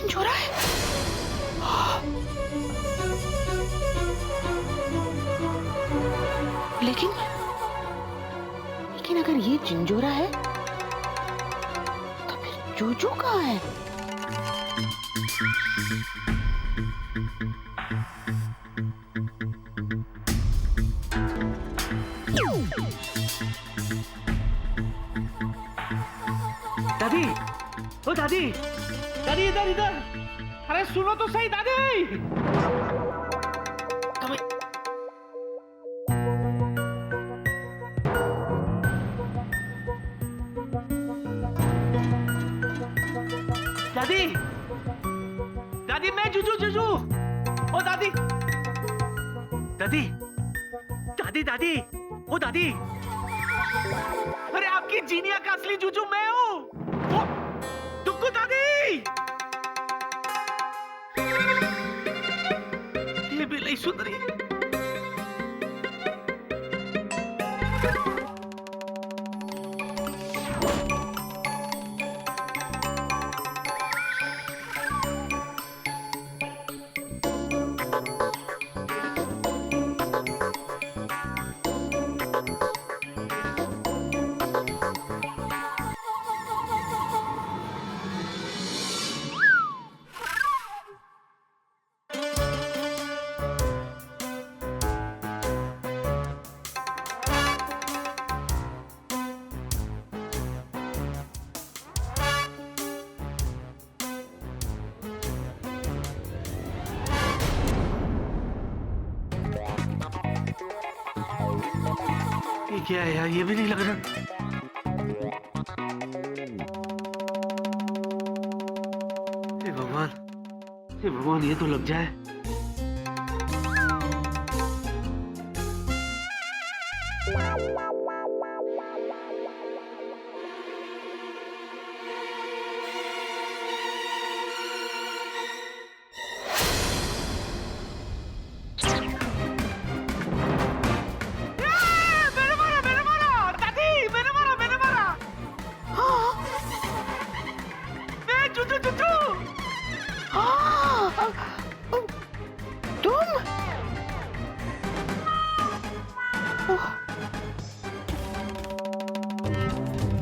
झिंझोरा है। लेकिन लेकिन अगर ये झिंझोरा है तो फिर जूजू कहाँ है? दादी, ओ दादी, दादी इधर इधर, अरे सुनो तो सही दादी। दादी, दादी मैं जूजू जूजू, ओ दादी, दादी, दादी दादी, ओ दादी, अरे आपकी जीनिया का असली जूजू मैं हूँ, दुक्कू दादी। ये भी नहीं सुन रही। ये क्या है यार, ये भी नहीं लग रहा। हे भगवान, हे भगवान, ये तो लग जाए।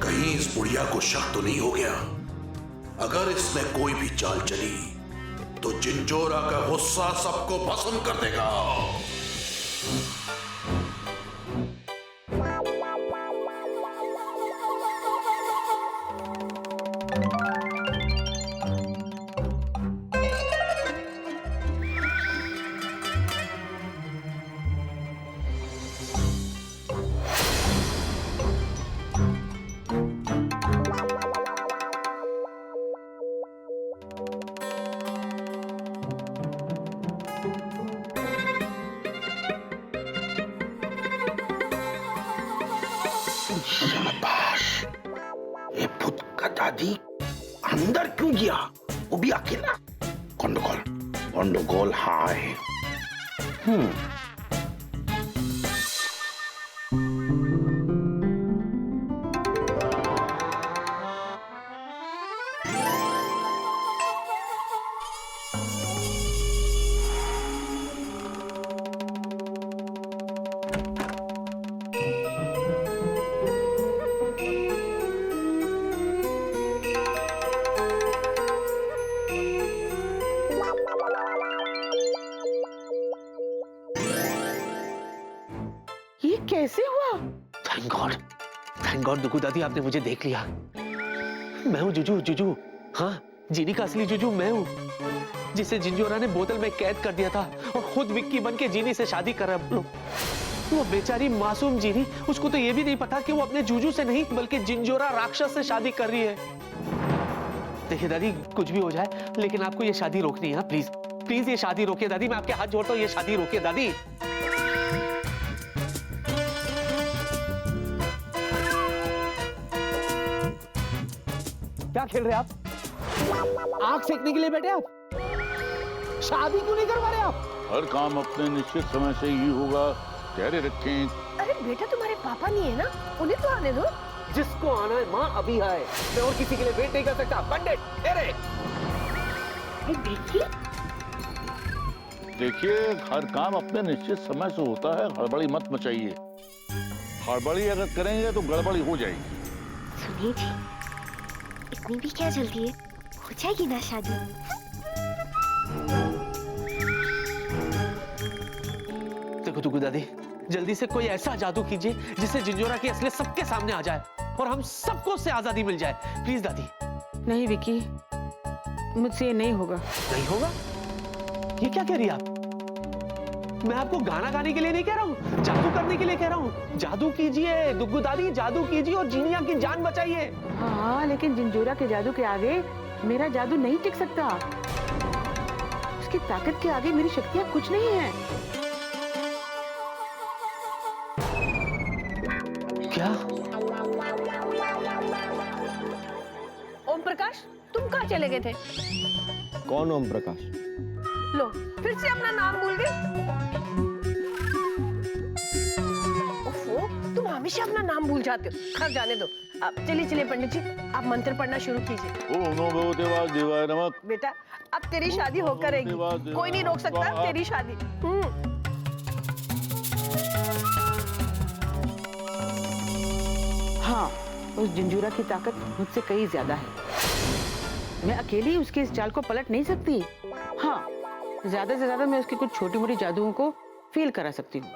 कहीं इस बुढ़िया को शक तो नहीं हो गया? अगर इसने कोई भी चाल चली तो झिंझोरा का गुस्सा सबको भस्म कर देगा। शाबाश, ये भूत का दादी अंदर क्यों गया? वो भी अकेला। गंडगोल, गंडगोल है। ये कैसे हुआ? थैंक गॉड दुक्कू दादी, आपने मुझे देख लिया। मैं हूँ जूजू, जूजू, हाँ, जीनी का असली जूजू मैं हूँ, जिसे झिंझोरा ने बोतल में कैद कर दिया था और खुद विक्की बन के जीनी से शादी कर रहा। वो बेचारी मासूम जीनी, उसको तो ये भी नहीं पता कि वो अपने जूजू से नहीं बल्कि झिंझोरा राक्षस से शादी कर रही है। देखिए दादी, कुछ भी हो जाए लेकिन आपको ये शादी रोकनी है, प्लीज प्लीज ये शादी रोकिए दादी, मैं आपके हाथ जोड़ता हूँ, ये शादी रोकिए दादी। क्या खेल रहे आप? आग सेकने के लिए बैठे आप? शादी क्यों नहीं करवा रहे आप? हर काम अपने निश्चित समय से ही होगा, धैर्य रखें। अरे बेटा, तुम्हारे पापा नहीं है ना, उन्हें तो आने दो। जिसको आना है माँ अभी आए, मैं और किसी के लिए वेट नहीं कर सकता। पंडित, तेरे देखिए, हर काम अपने निश्चित समय से होता है, हड़बड़ी मत मचाइए। हड़बड़ी अगर करेंगे तो गड़बड़ी हो जाएगी। सुनिए जी, इतनी भी क्या जल्दी है, हो जाएगी ना शादी। देखो दुगु दादी, जल्दी से कोई ऐसा जादू कीजिए जिससे जिंजोरा की असलियत सबके सामने आ जाए और हम सबको उससे आजादी मिल जाए। प्लीज दादी। नहीं विकी, मुझसे ये नहीं होगा। नहीं होगा? ये क्या कह रही है आप? मैं आपको गाना गाने के लिए नहीं कह रहा हूँ, जादू करने के लिए कह रहा हूँ। जादू कीजिए दुग्गू दादी, जादू कीजिए और जीनिया की जान बचाइए। हाँ, लेकिन जिंजोरा के जादू के आगे मेरा जादू नहीं टिक सकता। उसकी ताकत के आगे मेरी शक्तियाँ कुछ नहीं है। क्या? ओम प्रकाश, तुम कहाँ चले गए थे? कौन ओम प्रकाश? लो, फिर से अपना नाम भूल गए। ओफो, तुम हमेशा अपना नाम भूल जाते हो। खैर जाने दो। अब चलिए चलिए पंडित जी, आप मंत्र पढ़ना शुरू कीजिए। ओम नमो भगवते वासुदेवाय नमः। बेटा, अब तेरी शादी होकर रहेगी, कोई नहीं रोक सकता तेरी शादी। हाँ, उस जिंजूरा की ताकत मुझसे कहीं ज्यादा है। मैं अकेली उसके इस चाल को पलट नहीं सकती। हाँ, ज्यादा से ज्यादा मैं उसकी कुछ छोटी मोटी जादुओं को फील करा सकती हूँ।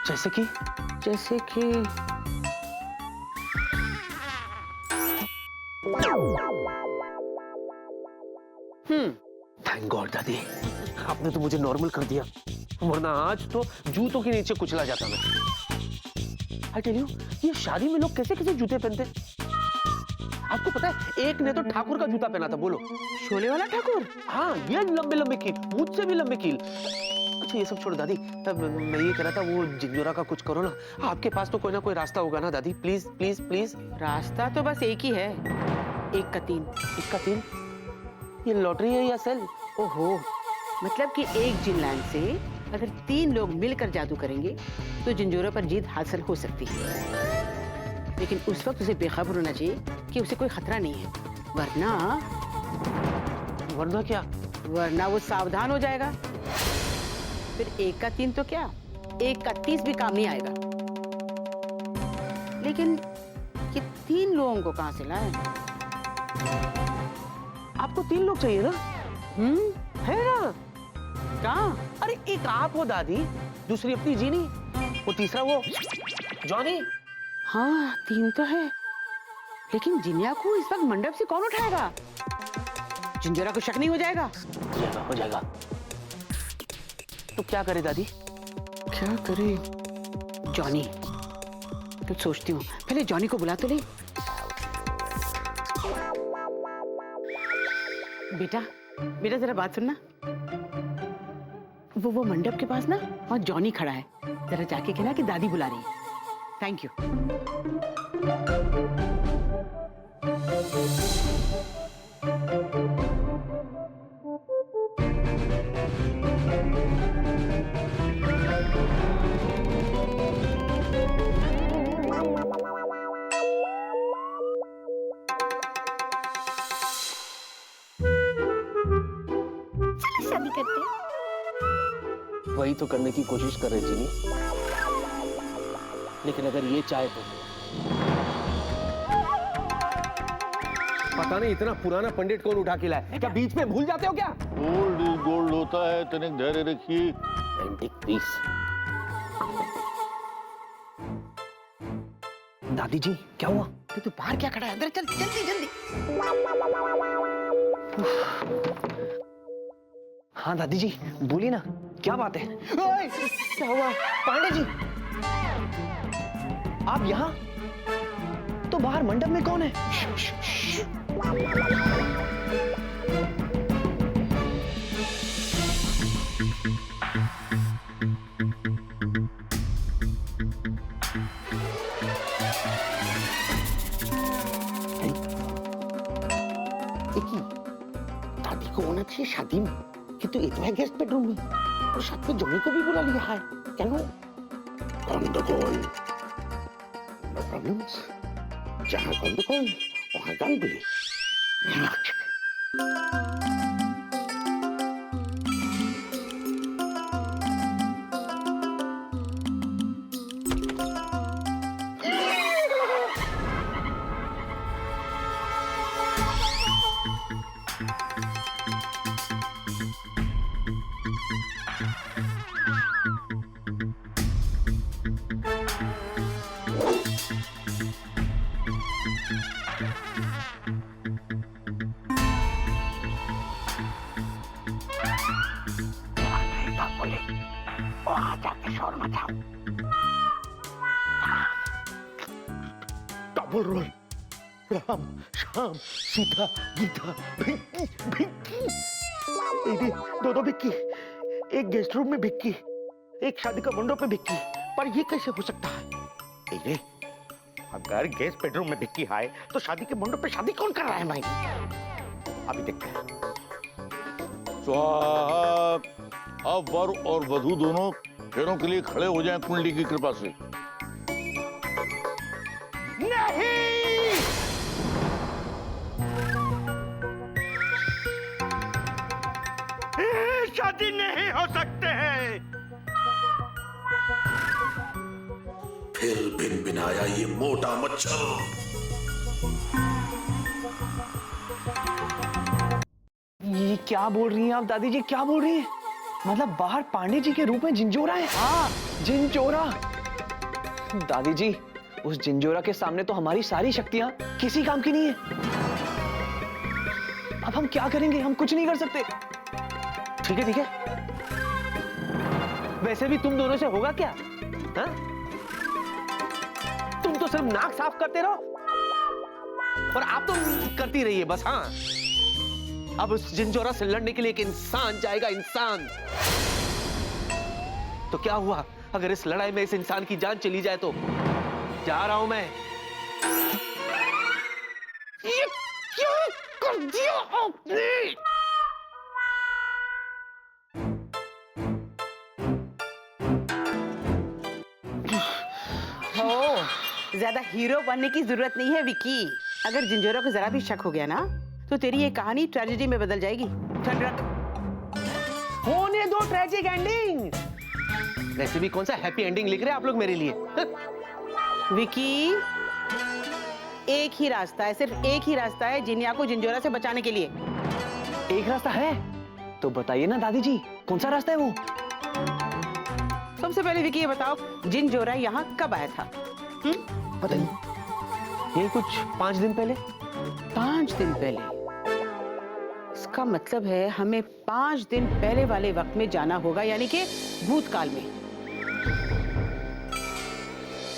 जैसे कि? जैसे कि थैंक गॉड दादी, आपने तो मुझे नॉर्मल कर दिया, वरना आज तो जूतों के नीचे कुचला जाता मैं। आई टेल यू, ये शादी में लोग कैसे कैसे जूते पहनते? आपको पता है, एक ने तो ठाकुर का जूता पहना था। बोलो, शोले वाला ठाकुर? हाँ, ये लंबे लंबे कील, मुझसे भी लंबे कील। अच्छा ये सब छोड़ दादी, मैं ये कह रहा था, वो जिंजोरा का कुछ करो ना। आपके पास तो कोई ना कोई रास्ता होगा ना दादी? Please please please. रास्ता तो बस एक ही है, 1 का 3। 1 का 3? ये लॉटरी है या सेल? ओहो, मतलब कि एक जिन लैंड से अगर 3 लोग मिलकर जादू करेंगे तो जिंजोरा पर जीत हासिल हो सकती है। लेकिन उस वक्त उसे बेखबर होना चाहिए कि उसे कोई खतरा नहीं है, वरना क्या? वरना वो सावधान हो जाएगा। फिर 1 का 3 तो क्या, 1 का 30 भी काम नहीं आएगा। लेकिन ये 3 लोगों को कहां से लाएं? आपको 3 लोग चाहिए ना? है ना? कहां? अरे एक आप हो दादी, दूसरी अपनी जीनी, वो तीसरा वो जॉनी। हाँ, 3 तो है, लेकिन जिनिया को इस वक्त मंडप से कौन उठाएगा? जिंजोरा को शक नहीं हो जाएगा? हो जाएगा। तो क्या करे दादी? क्या करे? जॉनी, तो सोचती हूँ पहले जॉनी को बुला तो ले। बेटा बेटा जरा बात सुनना। वो मंडप के पास ना वहाँ जॉनी खड़ा है, जरा जाके कहना कि दादी बुला रही है। Thank you. चलो शादी करते हैं। वही तो करने की कोशिश कर रहे जीनी, लेकिन अगर ये चाहे तो। पता नहीं इतना पुराना पंडित कौन उठा के लाए, क्या बीच में भूल जाते हो क्या? गोल्ड इज गोल्ड होता है, तनिक धैर्य रखिए। Antique piece. दादी जी क्या हुआ? तो बाहर क्या खड़ा है? अंदर चल, जल्दी जल्दी। हाँ दादी जी बोलिए ना, क्या बात है? ओए, क्या हुआ? पांडे जी आप यहाँ? तो बाहर मंडप में कौन है? दादी को होना चाहिए शादी में, किंतु ये तो है गेस्ट बेडरूम में, और साथ में जॉनी को भी बुला लिया है। चलो गंडगोल, नो प्रॉब्लम्स। जहाँ गंडगोल वहाँ गंदगी। वहां जाके शोर मचाओ। डबल रोल, राम श्याम सीता गीता भिक्की भिक्की, दोनों भिक्की, एक गेस्ट रूम में भिक्की, एक शादी का मंडप में भिक्की। पर ये कैसे हो सकता है? अगर गेस्ट बेडरूम में भिक्की है तो शादी के मंडप पे शादी कौन कर रहा है भाई? अभी देखते हैं। सुहाग, अब वर और वधू दोनों फेरों के लिए खड़े हो जाएं कुंडली की कृपा से। नहीं, शादी नहीं हो सकते हैं। फिर भिनभिनाया ये मोटा मच्छर। ये क्या बोल रही हैं आप दादी जी, क्या बोल रही हैं? मतलब बाहर पांडे जी के रूप में जिंजोरा है? हाँ, जिंजोरा। दादी जी, उस जिंजोरा के सामने तो हमारी सारी शक्तियां किसी काम की नहीं है। अब हम क्या करेंगे? हम कुछ नहीं कर सकते। ठीक है ठीक है, वैसे भी तुम दोनों से होगा क्या? हा? तुम तो सिर्फ नाक साफ करते रहो और आप तो करती रहिए बस। हाँ, अब उस जिंजोरा से लड़ने के लिए एक इंसान जाएगा, इंसान। तो क्या हुआ अगर इस लड़ाई में इस इंसान की जान चली जाए? तो जा रहा हूं मैं। ये क्या कर दिया आपने? ज्यादा हीरो बनने की जरूरत नहीं है विकी। अगर जिंजोरा को जरा भी शक हो गया ना तो तेरी ये कहानी ट्रेजेडी में बदल जाएगी। ठंड रख। होने दो ट्रेजिक एंडिंग। वैसे भी कौन सा हैप्पी एंडिंग लिख रहे हैं आप लोग मेरे लिए? विकी, एक ही रास्ता है, सिर्फ एक ही रास्ता है जिनिया को जिंजोरा से बचाने के लिए। एक रास्ता है तो बताइए ना दादी जी, कौन सा रास्ता है वो? सबसे पहले विकी ये बताओ, जिंजोरा यहाँ कब आया था? पता नहीं, ये कुछ 5 दिन पहले। 5 दिन पहले? इसका मतलब है हमें 5 दिन पहले वाले वक्त में जाना होगा, यानी कि भूतकाल में।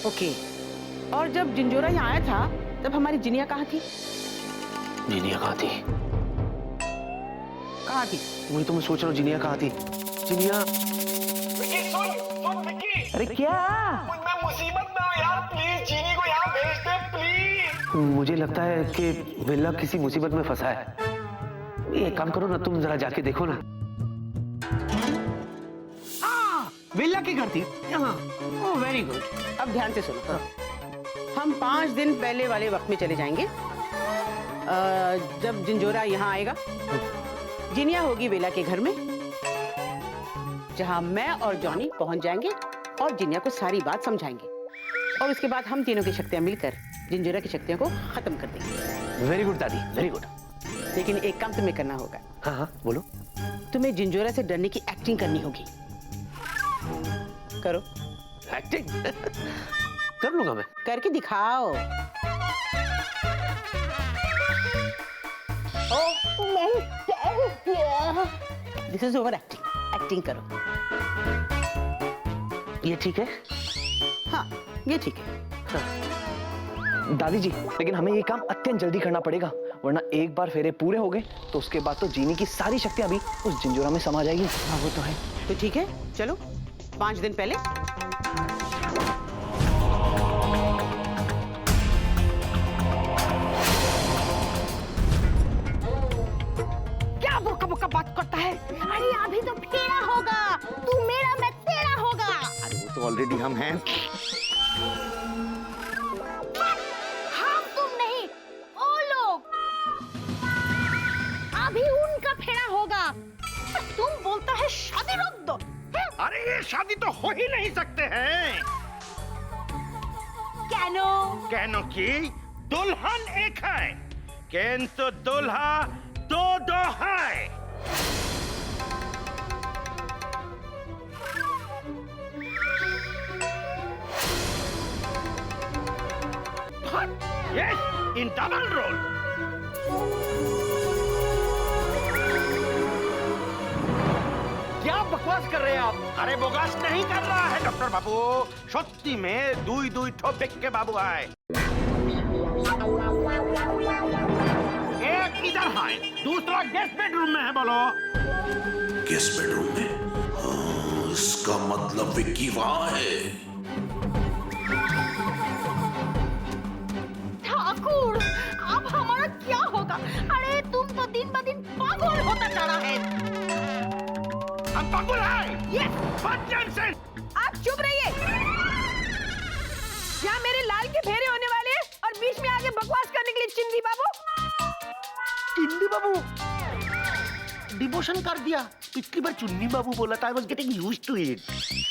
ओके, और जब जिंजोरा यहाँ आया था तब हमारी जिनिया कहाँ थी? जिनिया कहाँ थी? कहाँ थी? वही तो मैं सोच रहा हूँ, जिनिया कहाँ थी? जिनिया। अरे क्या? मैं मुसीबत में हूँ यार, प्लीज जीनी को यहाँ भेज दे प्लीज। मुझे लगता है कि विल्ला किसी मुसीबत में फंसा है। एक काम करो ना, तुम जरा जाके देखो ना। विल्ला की घर थी यहाँ। Oh very good. अब ध्यान से सुनो। हम 5 दिन पहले वाले वक्त में चले जाएंगे। जब जिंजोरा यहाँ आएगा, जिनिया होगी विला के घर में, जहाँ मैं और जॉनी पहुंच जाएंगे और जिनिया को सारी बात समझाएंगे। और उसके बाद हम तीनों की शक्तियां मिलकर जिंजोरा की शक्तियों को खत्म कर देंगे। वेरी गुड दादी, वेरी गुड। लेकिन एक काम तुम्हें करना होगा। हाँ हाँ बोलो। तुम्हें जिंजोरा से डरने की एक्टिंग करनी होगी। करो। एक्टिंग? कर लूंगा मैं। करके दिखाओ। This is over acting. Acting करो। ये ठीक है? हाँ, ये ठीक है। हाँ। दादी जी, लेकिन हमें ये काम अत्यंत जल्दी करना पड़ेगा, वरना एक बार फेरे पूरे हो गए तो उसके बाद तो जीनी की सारी शक्तियां भी उस जिंजोरा में समा जाएगी। हाँ वो तो है। तो ठीक है, चलो 5 दिन पहले। क्या बोका बोका बात करता है? अरे अभी तो फेरा होगा, तू मेरा मैं तेरा होगा। अरे वो तो ऑलरेडी हम हैं। हम तुम नहीं, वो लोग। अभी उनका फेरा होगा। तुम बोलता है शादी रोक दो। अरे ये शादी तो हो ही नहीं सकते हैं। कैनो? कहनो की दुल्हन एक है, केंसो दुल्हा दो दो है। Yes, in double role. क्या बकवास कर रहे हैं आप? अरे बोगस नहीं कर रहा है डॉक्टर बाबू, सत्ती में दुई दुई ठो बिक के बाबू है। एक इधर है, दूसरा गेस्ट बेडरूम में है। बोलो। गेस्ट बेडरूम में? हाँ, इसका मतलब विक्की वहां है। ठाकुर, अब हमारा क्या होगा? अरे तुम तो दिन ब दिन पागल होता जा रहा है। हम पागल है? यस। What nonsense! आप चुप रहिए। यहाँ मेरे लाल के फेरे होने वाले हैं और बीच में आगे बकवास करने के लिए चिंदी बाबू। चिंदी बाबू डिवोशन कर दिया। पिछली बार चुन्नी बाबू बोला था, I was getting used to it.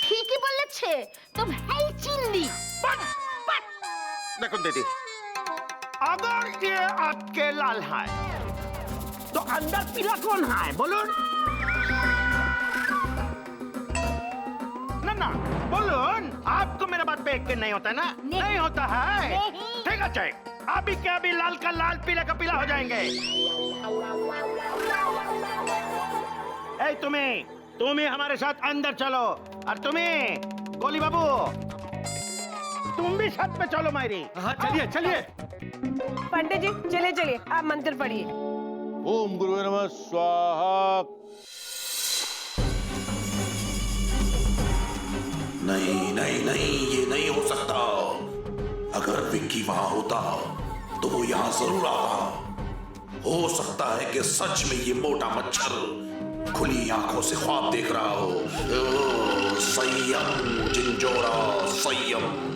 ठीक ही बोले छे, तुम है ही चिंदी। देखो दीदी, अगर ये आपके लाल है तो अंदर पीला कौन है? बोलो ना, बोलो। आपको मेरा बात पे यकीन नहीं होता है ना? नहीं होता है। नहीं। ठीक है, अभी क्या अभी लाल का लाल पीला का पीला हो जाएंगे। ए तुम्हें हमारे साथ अंदर चलो, और तुम्हें गोली बाबू तुम भी छत पे चलो मेरी। हाँ चलिए चलिए। पंडित जी चलिए चलिए, आप मंत्र पढ़िए। ओम गुरुवे नमः स्वाहा। नहीं नहीं नहीं, ये नहीं हो सकता। अगर विक्की वहां होता तो वो यहां जरूर आता। हो सकता है कि सच में ये मोटा मच्छर खुली आंखों से ख्वाब देख रहा हो। संयम जिंजोरा, संयम।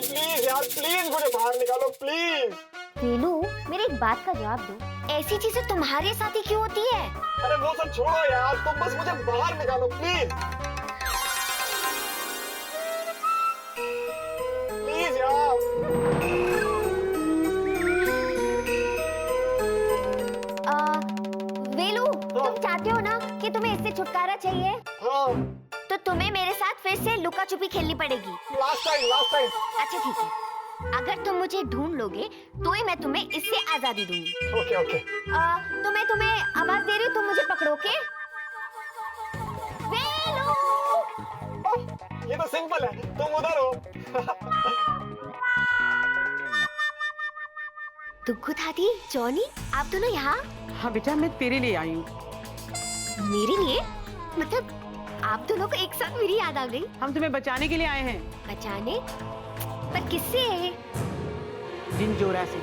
प्लीज यार, प्लीज मुझे बाहर निकालो प्लीज। नीलू, मेरी एक बात का जवाब दो, ऐसी चीजें तुम्हारे साथ ही क्यों होती है? अरे वो सब छोड़ो यार, तुम बस मुझे बाहर निकालो प्लीज। प्लीज यार। वेलू, तुम चाहते हो ना कि तुम्हें इससे छुटकारा चाहिए? हाँ। तो तुम्हें मेरे साथ फिर से लुका छुपी खेलनी पड़ेगी। Last time. अच्छा ठीक है, अगर तुम मुझे ढूंढ लोगे तो ही मैं तुम्हें इससे आजादी दूंगी। Okay okay. तो मैं तुम्हें आवाज दे रही हूँ, तुम मुझे पकड़ो के। वेलू! ये तो सिंपल है, तुम उधर हो। दुग्गू दादी, जॉनी, आप दोनों यहाँ? हाँ बेटा, मैं तेरे लिए आई हूँ। मेरे लिए? मतलब आप दोनों को एक साथ मेरी याद आ गई? हम तुम्हें बचाने के लिए आए हैं। बचाने? पर किससे? जिंजोरा से।